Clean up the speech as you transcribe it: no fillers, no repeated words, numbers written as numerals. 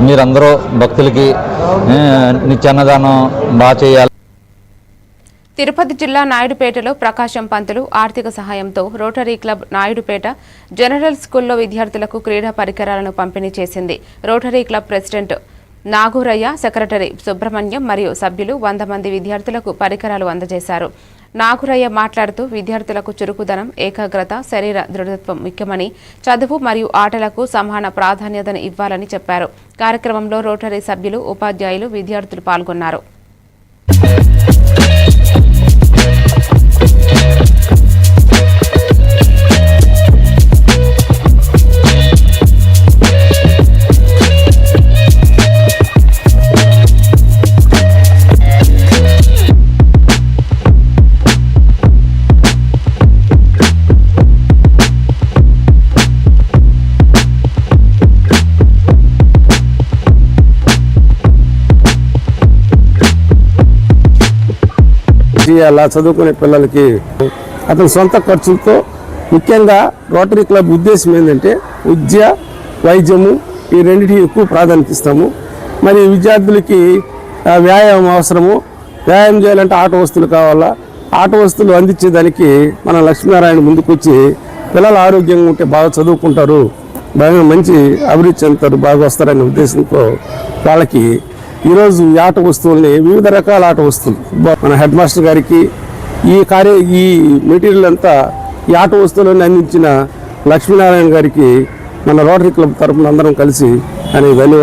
మీరందరూ భక్తులకి నిత్యాన్నదానం బాగా చేయాలి. తిరుపతి జిల్లా నాయుడుపేటలో ప్రకాశం పంతులు ఆర్థిక సహాయంతో రోటరీ క్లబ్ నాయుడుపేట జనరల్ స్కూల్లో విద్యార్థులకు క్రీడా పరికరాలను పంపిణీ చేసింది. Rotary club president Nagurayya, secretary Subrahmanyam మరియు సభ్యులు 100 మంది విద్యార్థులకు పరికరాలు అందజేశారు. నాగూరయ్య మాట్లాడుతూ విద్యార్థులకు చురుకుదనం, ఏకాగ్రత, శరీర దృఢత్వం ముఖ్యమని, చదువు మరియు ఆటలకు సమాన ప్రాధాన్యతను ఇవ్వాలని చెప్పారు. కార్యక్రమంలో రోటరీ సభ్యులు, ఉపాధ్యాయులు, విద్యార్థులు పాల్గొన్నారు. అలా చదువుకునే పిల్లలకి అతని సొంత ఖర్చులతో, ముఖ్యంగా రోటరీ క్లబ్ ఉద్దేశం ఏంటంటే విద్య, వైద్యము ఈ రెండింటికి ఎక్కువ ప్రాధాన్యత ఇస్తాము. మరి విద్యార్థులకి వ్యాయామం అవసరము. వ్యాయామం చేయాలంటే ఆట వస్తువులు కావాలా. ఆట వస్తువులు అందించేదానికి మన లక్ష్మీనారాయణ ముందుకొచ్చి పిల్లలు ఆరోగ్యంగా ఉంటే బాగా చదువుకుంటారు, బాగా మంచి అభివృద్ధి చెందుతారు, బాగా వస్తారనే ఉద్దేశంతో వాళ్ళకి ఈరోజు ఈ ఆట వస్తువుల్ని, వివిధ రకాల ఆట వస్తువులు మన హెడ్ మాస్టర్ గారికి ఈ మెటీరియల్ అంతా ఈ ఆట వస్తువులను అందించిన లక్ష్మీనారాయణ గారికి మన రోటరీ క్లబ్ తరఫున అందరం కలిసి ధన్యవాదాలు.